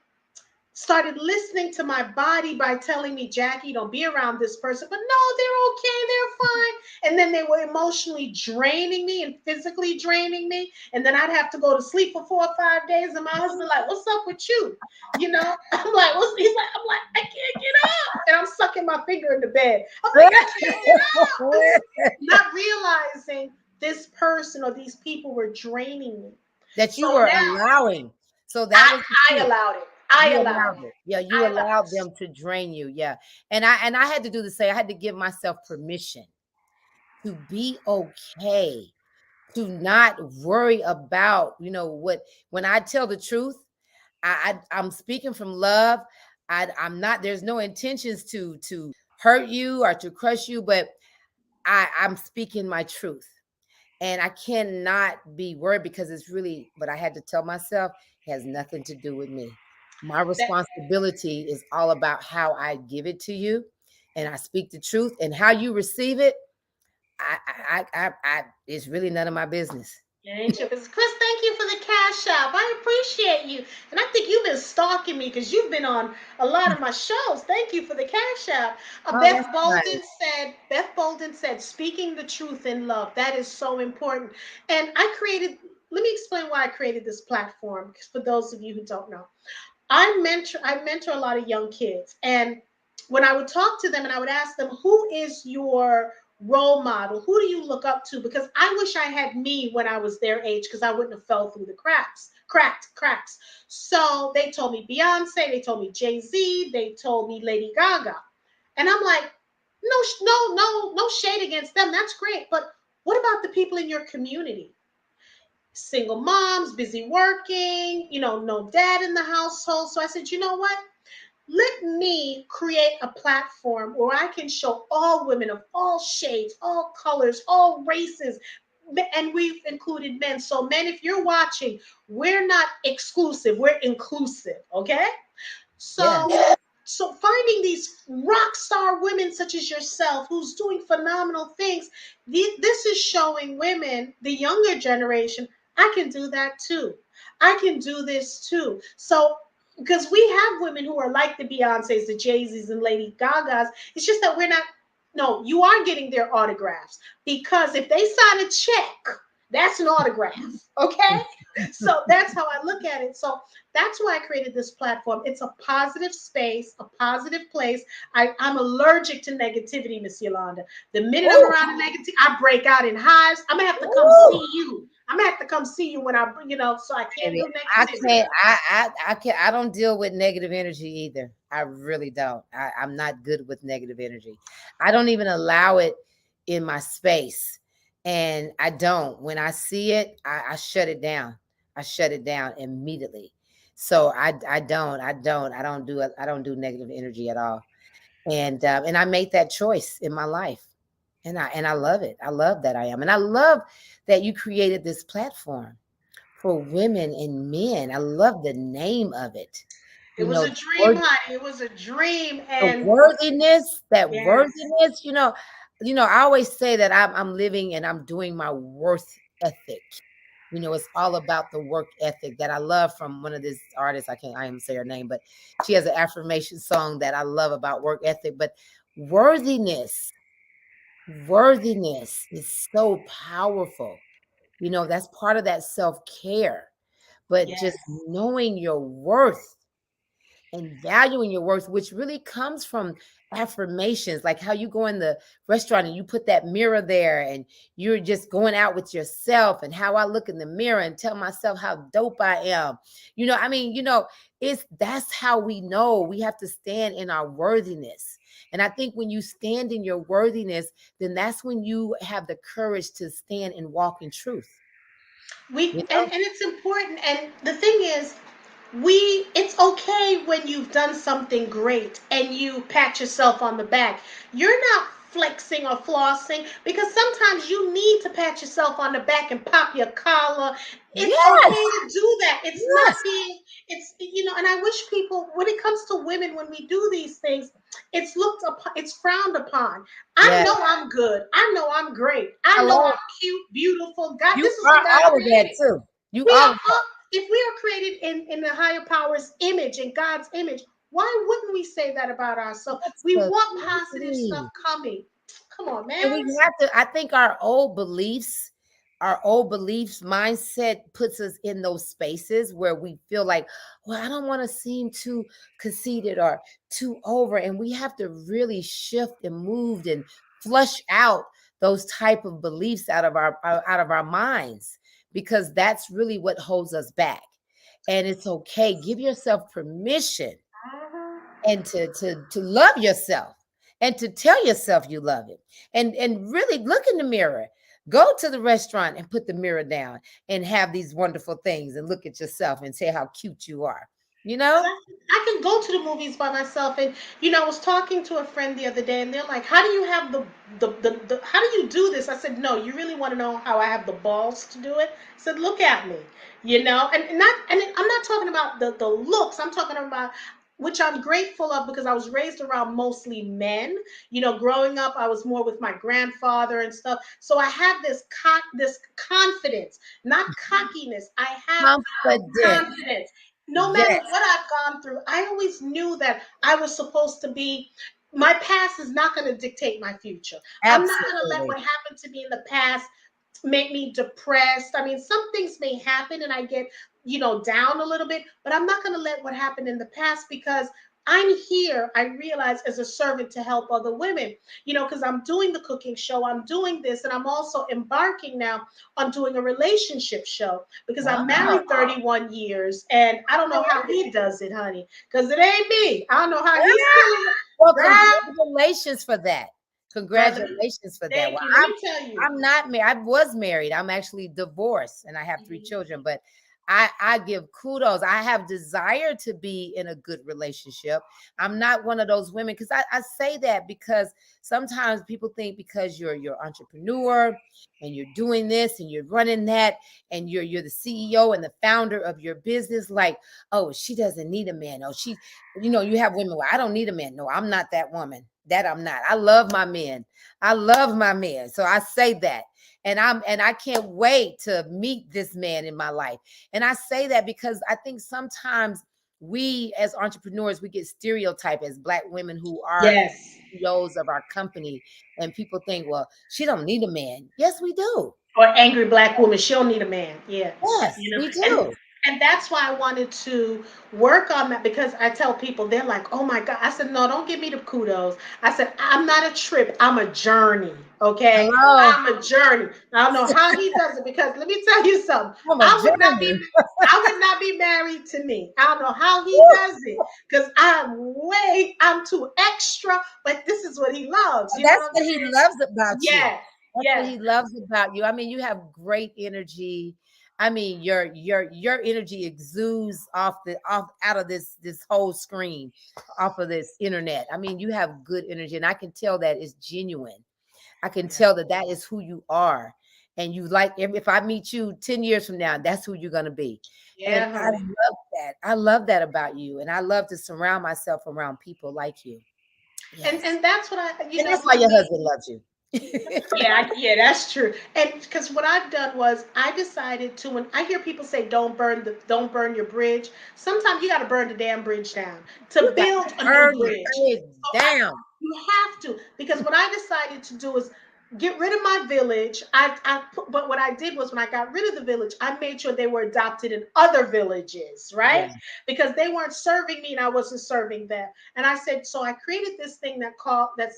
started listening to my body by telling me, Jackie, don't be around this person. But no, they're okay, they're fine. And then they were emotionally draining me and physically draining me. And then I'd have to go to sleep for 4 or 5 days. And my husband, like, what's up with you? I'm like, he's like, I'm like, I can't get up. And I'm sucking my finger in the bed. I'm like, I can't get up. Not realizing this person or these people were draining me. That you So were now allowing. So that I, was the I key. allowed it. I You allowed allowed it. it. Yeah, you I allowed allowed it. them to drain you. Yeah. And I had to do the same. I had to give myself permission to be okay, to not worry about, what when I tell the truth, I'm speaking from love. I'm not, there's no intentions to hurt you or to crush you, but I'm speaking my truth. And I cannot be worried because it's really what I had to tell myself has nothing to do with me. My That responsibility is all about how I give it to you and I speak the truth, and how you receive it. It's really none of my business. ain't you? Because Chris, thank you for the cash app. I appreciate you, and I think you've been stalking me because you've been on a lot of my shows. Thank you for the cash app. Oh, that's nice. Beth Bolden said, speaking the truth in love. That is so important. And I created. Let me explain why I created this platform. Because for those of you who don't know, I mentor a lot of young kids, and when I would talk to them and I would ask them, who is your role model? Who do you look up to? Because I wish I had me when I was their age, because I wouldn't have fell through the cracks. So they told me Beyonce, they told me Jay-Z, they told me Lady Gaga. And I'm like, no shade against them. That's great. But what about the people in your community? Single moms, busy working, no dad in the household. So I said, you know what? Let me create a platform where I can show all women of all shades, all colors, all races. And we've included men. So, men, if you're watching, we're not exclusive, we're inclusive. Okay. Yeah. So finding these rock star women such as yourself who's doing phenomenal things, this is showing women, the younger generation, I can do that too. I can do this too. So because we have women who are like the Beyoncés, the Jay-Z's, and Lady Gagas, it's just that we're not. no, you are getting their autographs because if they sign a check, that's an autograph. Okay. So that's how I look at it. So that's why I created this platform. It's a positive space, a positive place. I'm allergic to negativity, Miss Yolanda. The minute I'm Ooh, around the negativity, I break out in hives. I'm gonna have to come ooh. see you. I'm gonna have to come see you when so I can't Baby, do I negativity. can't. I can't. I don't deal with negative energy either. I really don't. I'm not good with negative energy. I don't even allow it in my space, and I don't. When I see it, I shut it down. I shut it down immediately. So I don't do it. I don't do negative energy at all. And I made that choice in my life, and I love it. I love that I am, and I love that you created this platform for women and men. I love the name of it. It You was know, a dream, honey. It was a dream, the and worthiness, that yes, worthiness, I always say that I'm living and I'm doing my worth ethic. It's all about the work ethic that I love from one of these artists. I am say her name, but she has an affirmation song that I love about work ethic. But worthiness, worthiness is so powerful. That's part of that self-care. But just yes. knowing your worth and valuing your worth, which really comes from affirmations, like how you go in the restaurant and you put that mirror there and you're just going out with yourself, and how I look in the mirror and tell myself how dope I am. That's how we know we have to stand in our worthiness. And I think when you stand in your worthiness, then that's when you have the courage to stand and walk in truth. We You and, know? and it's important. And the thing is, it's okay when you've done something great and you pat yourself on the back. You're not flexing or flossing because sometimes you need to pat yourself on the back and pop your collar. It's okay Yes, to do that. It's not yes, being, and I wish people, when it comes to women, when we do these things, it's looked upon, it's frowned upon. I yes. know I'm good. I know I'm great. I know Hello. I'm cute, beautiful. God, You this is are what God all of that created. too. You We all are of that. all, if we are created in the higher power's image, in God's image, why wouldn't we say that about ourselves? We want positive stuff Absolutely. coming. Come on, And man. we have to, I think our old beliefs mindset puts us in those spaces where we feel like, well, I don't want to seem too conceited or too over. And we have to really shift and move and flush out those type of beliefs out of our minds, because that's really what holds us back. And it's okay. Give yourself permission and to love yourself, and to tell yourself you love it, and really look in the mirror. Go to the restaurant and put the mirror down and have these wonderful things and look at yourself and say how cute you are you Because know I can go to the movies by myself, and I was talking to a friend the other day, and they're like, "How do you have the how do you do this?" I said, "No, you really want to know how I have the balls to do it?" I said, "Look at me, and I'm not talking about the looks. I'm talking about." Which I'm grateful of because I was raised around mostly men. Growing up, I was more with my grandfather and stuff. So I have this confidence, not cockiness. I have Confident. confidence. No matter Yes, what I've gone through, I always knew that I was supposed to be. My past is not going to dictate my future. I'm not going to let absolutely. what happened to me in the past make me depressed. I mean, some things may happen and I get, down a little bit, but I'm not going to let what happened in the past because I'm here, I realize, as a servant to help other women, because I'm doing the cooking show, I'm doing this, and I'm also embarking now on doing a relationship show because I'm Wow. married 31 years and I don't know how he does it, honey, because it ain't me. I don't know how he's killing it. Well, Girl, congratulations for that. brother, Congratulations for that. Well, thank you. Let I'm me tell you. I'm not married. I was married. I'm actually divorced and I have three Mhm. children, but I give kudos. I have desire to be in a good relationship. I'm not one of those women, because I say that because sometimes people think because you're entrepreneur and you're doing this and you're running that and you're the CEO and the founder of your business, like, oh, she doesn't need a man. Oh, you have women, well, I don't need a man. No, I'm not that woman. That I'm not. I love my men. I love my men. So I say that. And I can't wait to meet this man in my life. And I say that because I think sometimes we as entrepreneurs, we get stereotyped as Black women who are Yes. CEOs of our company, and people think, well, she don't need a man. Yes, we do. Or angry black woman, she'll need a man. Yeah. Yes, You know, we and do. that's why I wanted to work on that, because I tell people, they're like, oh my God. I said, no, don't give me the kudos. I said, I'm not a trip, I'm a journey. Okay. Hello. I'm a journey. I don't know how he does it, because let me tell you something. I'm a I would not be journey. I would not be married to me. I don't know how he does it, because I'm too extra, but this is what he loves. You know That's what I'm what he saying? loves about you. Yes, That's what yes, he loves about you. I mean, you have great energy. I mean, your energy exudes off out of this whole screen, off of this internet. I mean, you have good energy, and I can tell that it's genuine. I can yeah, tell that that is who you are, and you like. If I meet you 10 years from now, that's who you're gonna be. And yeah, I honey. love that. I love that about you, and I love to surround myself around people like you. And Yes. that's what I, And that's why your husband loves you. yeah, yeah, that's true. And because what I've done was, I decided to, when I hear people say don't burn your bridge, sometimes you got to burn the damn bridge down to You got build to a new burn the bridge. bridge So down. you have to, because what I decided to do is get rid of my village. But what I did was, when I got rid of the village, I made sure they were adopted in other villages, right? Yeah, Because they weren't serving me and I wasn't serving them. And I said, so I created this thing that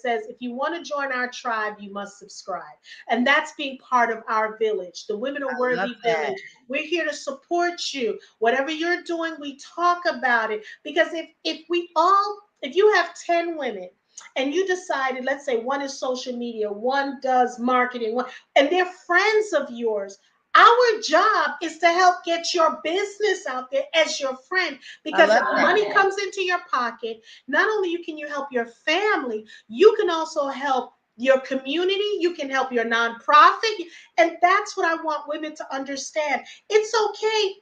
says, if you want to join our tribe, you must subscribe. And that's being part of our village, the Women I of love Worthy that. Village. We're here to support you. Whatever you're doing, we talk about it. Because if you have 10 women and you decided, let's say one is social media, one does marketing, and they're friends of yours, our job is to help get your business out there as your friend, I because love if that. money comes into your pocket, not only can you help your family, you can also help your community, you can help your nonprofit. And that's what I want women to understand. It's okay,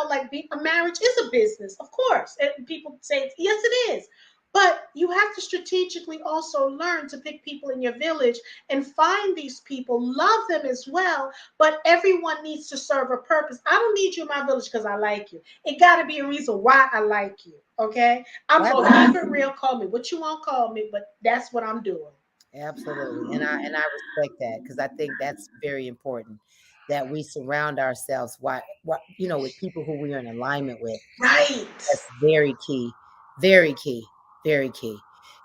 like, a marriage is a business, of course, and people say yes, it is. But you have to strategically also learn to pick people in your village and find these people, love them as well. But everyone needs to serve a purpose. I don't need you in my village because I like you. It got to be a reason why I like you. Okay. I'm going to keep it Absolutely. real. Call me what you want to call me, but that's what I'm doing. Absolutely. And I respect that, because I think that's very important, that we surround ourselves with people who we are in alignment with. Right. That's very key. Very key. Very key.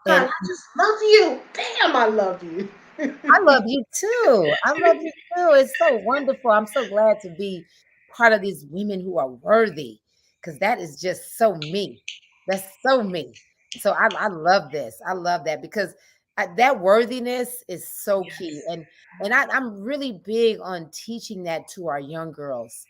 God, And I just love you. Damn, I love you. I love you too. I love you too. It's so wonderful. I'm so glad to be part of these women who are worthy, because that is just so me. That's so me. So I love this. I love that, because that worthiness is so key. Yes. I'm really big on teaching that to our young girls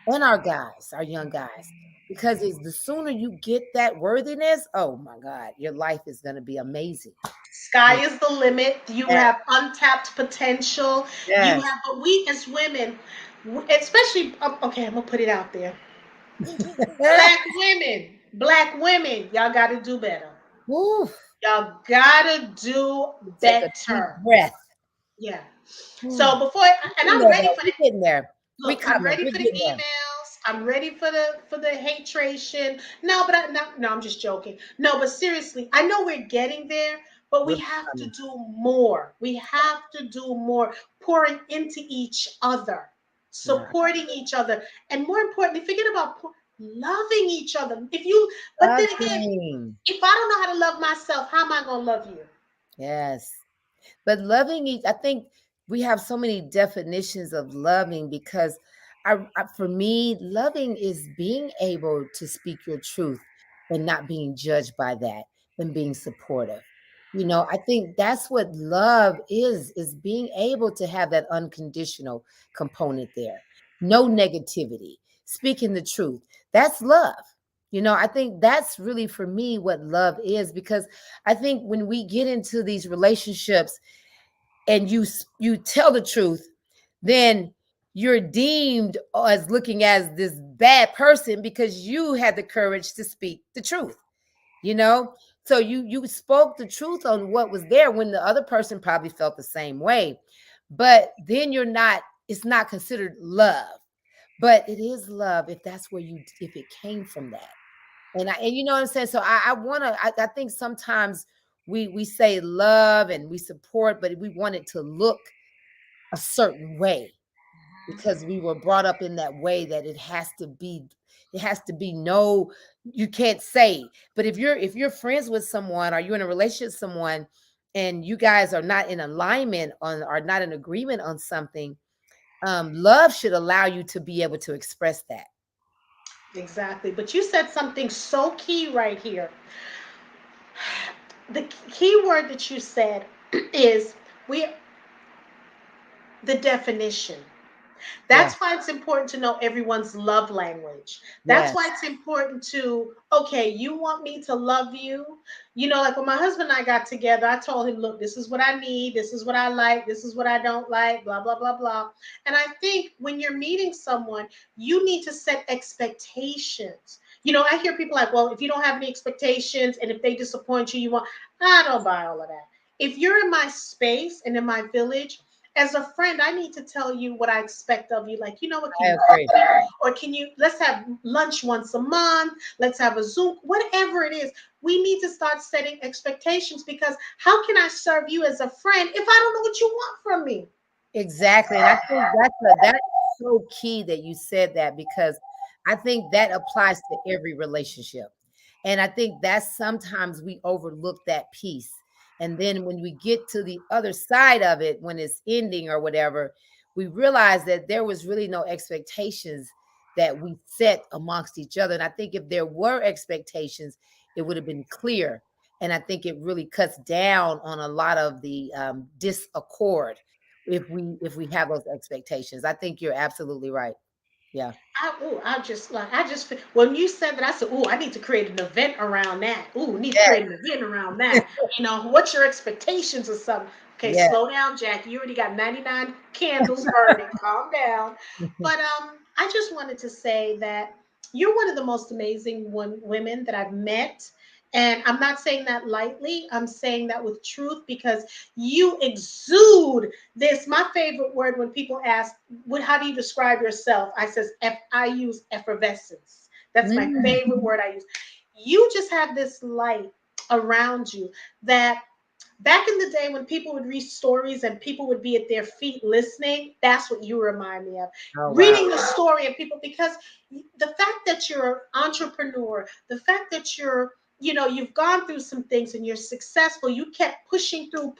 and our guys, our young guys, because it's the sooner you get that worthiness, oh my God, your life is going to be amazing. Sky Yeah. is the limit. You Yes. have untapped potential. Yes. But we as women, especially, okay, I'm gonna put it out there. Black women, y'all got to do better. Woo. Y'all got to do Take a deep better. breath. Yeah. Woo. So We're and getting I'm there, ready though. for the We're getting there. We look. I'm coming. ready We're for the getting there. emails. I'm ready for the hatration. No, but no, I'm just joking. No, but seriously, I know we're getting there, but we We're have to coming. do more. We have to do more, pouring into each other, Yeah. supporting each other, and more importantly, forget about loving each other. But then again, Loving. if I don't know how to love myself, how am I gonna love you? Yes. But loving each, I think we have so many definitions of loving, because for me, loving is being able to speak your truth and not being judged by that, and being supportive. I think that's what love is being able to have that unconditional component there. No negativity, speaking the truth. That's love. I think that's really, for me, what love is, because I think when we get into these relationships and you tell the truth, then you're deemed as looking as this bad person because you had the courage to speak the truth, you know? So you spoke the truth on what was there, when the other person probably felt the same way. But then it's not considered love. But it is love if it came from that. And you know what I'm saying? So I want to, I think sometimes we say love and we support, but we want it to look a certain way because we were brought up in that way that it has to be no, you can't say. But if you're friends with someone or you're in a relationship with someone and you guys are not in alignment on, are not in agreement on something, love should allow you to be able to express that. Exactly. But you said something so key right here. The key word that you said is we the definition. Yeah. That's why it's important to know everyone's love language. That's why Yes. it's important to, okay, you want me to love you. Like when my husband and I got together, I told him, look, this is what I need. This is what I like. This is what I don't like, blah, blah, blah, blah. And I think when you're meeting someone, you need to set expectations. I hear people like, well, if you don't have any expectations and if they disappoint you, I don't buy all of that. If you're in my space and in my village, as a friend, I need to tell you what I expect of you. Like, what, can I you cook agree. me? Or let's have lunch once a month. Let's have a Zoom, whatever it is. We need to start setting expectations because how can I serve you as a friend if I don't know what you want from me? Exactly. And I think that's so key that you said that because I think that applies to every relationship. And I think that sometimes we overlook that piece. And then when we get to the other side of it, when it's ending or whatever, we realize that there was really no expectations that we set amongst each other. And I think if there were expectations, it would have been clear. And I think it really cuts down on a lot of the disaccord if we have those expectations. I think you're absolutely right. Yeah. When you said that, I said, I need to create an event around that. Need to Yes. create an event around that. What's your expectations or something? Okay, Yes. slow down, Jackie. You already got 99 candles burning. Calm down. But I just wanted to say that you're one of the most amazing women that I've met. And I'm not saying that lightly. I'm saying that with truth because you exude this. My favorite word when people ask, how do you describe yourself? I use effervescence. That's my Mm. favorite word I use. You just have this light around you that back in the day when people would read stories and people would be at their feet listening, that's what you remind me of. Oh wow. Reading the story of people, because the fact that you're an entrepreneur, the fact that you've gone through some things and you're successful, you kept pushing through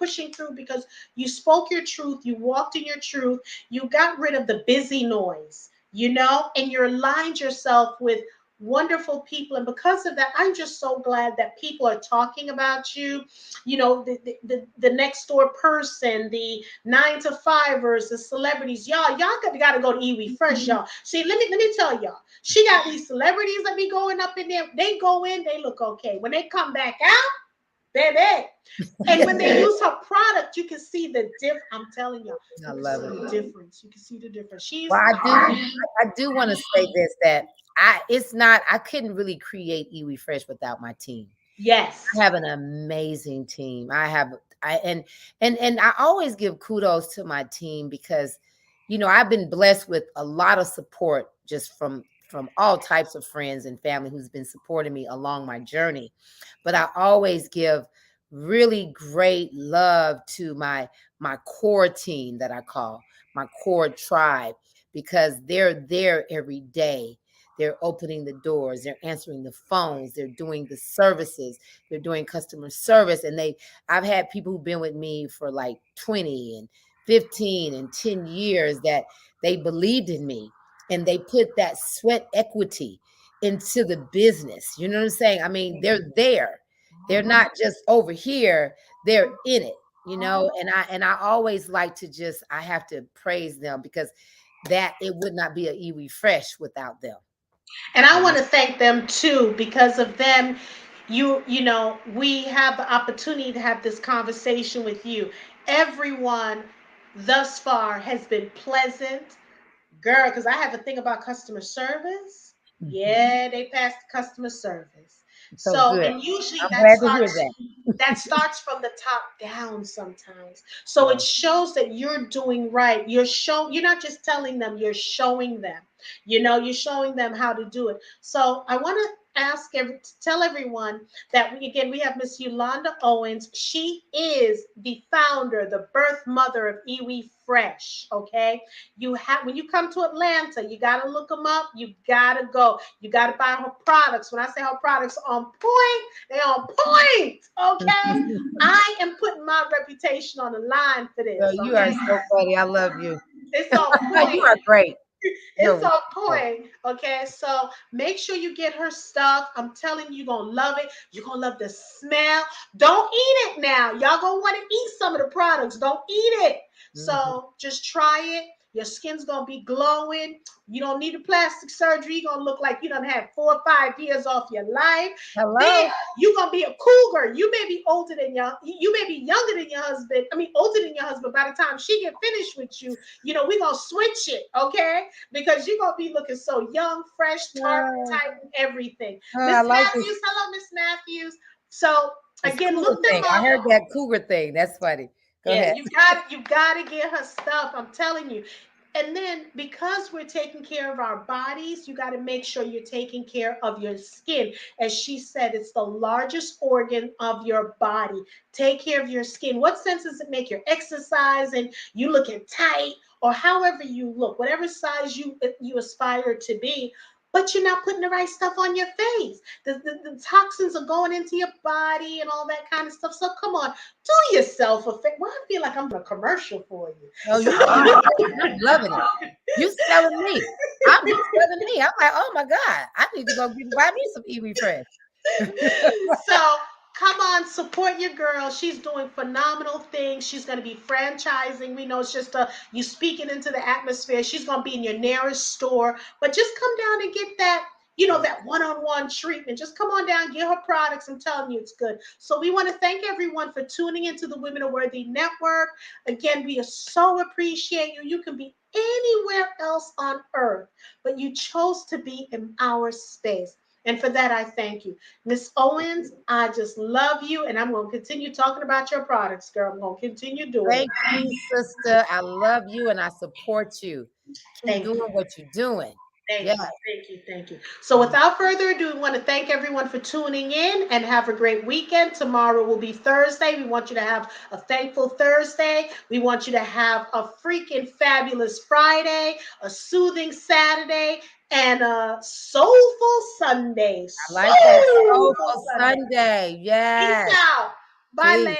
because you spoke your truth, you walked in your truth, you got rid of the busy noise, and you aligned yourself with wonderful people. And because of that, I'm just so glad that people are talking about you, the next door person, the 9 to 5ers, the celebrities. Y'all gotta go to IWI Fresh, y'all. See, let me tell y'all. She got these celebrities that be going up in there. They go in, they look okay. When they come back out, baby. And when they use her product, you can see the diff. I'm telling y'all, I you can love see it. the difference. You can see the difference. Well, I do want to say this that I couldn't really create Iwi Fresh without my team. I Yes. have an amazing team. I and I always give kudos to my team because I've been blessed with a lot of support just from all types of friends and family who's been supporting me along my journey. But I always give really great love to my core team that I call my core tribe because they're there every day. They're opening the doors, they're answering the phones, they're doing the services, they're doing customer service. And I've had people who've been with me for like 20 and 15 and 10 years that they believed in me and they put that sweat equity into the business. You know what I'm saying? I mean, they're there. They're not just over here, they're in it, and I always like to just I have to praise them because that it would not be a Iwi Fresh without them. And I You know? want to thank them too. Because of them, we have the opportunity to have this conversation with you. Everyone thus far has been pleasant, girl, because I have a thing about customer service. Mhm. Yeah, they passed customer service. So So, good. and usually I'm glad to hear that. that starts from the top down sometimes. So it Yeah. shows that you're doing right. You're not just telling them, you're showing them. You're showing them how to do it. So I want to tell everyone that we have Miss Yolanda Owens. She is the founder, the birth mother of IWI Fresh. Okay, you have when you come to Atlanta, you got to look them up. You got to go. You got to buy her products. When I say her products are on point, they're on point. Okay, I am putting my reputation on the line for Girl, this. you are Okay, so funny. I love you. it's on You point. are great. You're It's on wonderful. point. Okay, so make sure you get her stuff. I'm telling you, you're gonna love it. You're gonna love the smell. Don't eat it now. Y'all gonna want to eat some of the products. Don't eat it. Mhm. So just try it. Your skin's gonna be glowing. You don't need a plastic surgery. You're gonna look like you done had 4 or 5 years off your life. Then Hello. you're gonna be a cougar. You may be older than you may be younger than your husband. I mean, older than your husband. By the time she get finished with you, we're gonna switch it, okay? Because you're gonna be looking so young, fresh, tart, Oh, tight, and everything. I Miss like it. Matthews, hello, Miss Matthews. So It's again, cougar look them thing. I up. heard that cougar thing. That's funny. Go Yeah, ahead. you gotta get her stuff. I'm telling you. And then because we're taking care of our bodies, you got to make sure you're taking care of your skin. As she said, it's the largest organ of your body. Take care of your skin. What sense does it make your exercise and you looking tight or however you look, whatever size you aspire to be, but you're not putting the right stuff on your face. The toxins are going into your body and all that kind of stuff. So come on, do yourself a favor. Well, I feel like I'm doing a commercial for you. Oh, So, you are. I'm loving it. You selling me. You selling me. I'm like, oh my God. I need to go buy me some E Refresh. so come on, support your girl. She's doing phenomenal things. She's going to be franchising. We know it's just you speaking into the atmosphere. She's going to be in your nearest store, but just come down and get that. That one-on-one treatment. Just come on down, get her products. I'm telling you, it's good. So we want to thank everyone for tuning into the Women are Worthy Network. Again, we so appreciate you. You can be anywhere else on earth, but you chose to be in our space. And for that, I thank you. Miss Owens, I just love you, and I'm going to continue talking about your products, girl. I'm going to continue doing it. Thank you, sister. I love you and I support you. Keep Thank doing you. what you're doing. Thank Yes. you. Thank you. Thank you. So, without further ado, we want to thank everyone for tuning in and have a great weekend. Tomorrow will be Thursday. We want you to have a thankful Thursday. We want you to have a freaking fabulous Friday, a soothing Saturday, and a soulful Sunday. I like that Soulful soulful Sunday. Sunday. Peace Yes. out. Bye, Peace. ladies.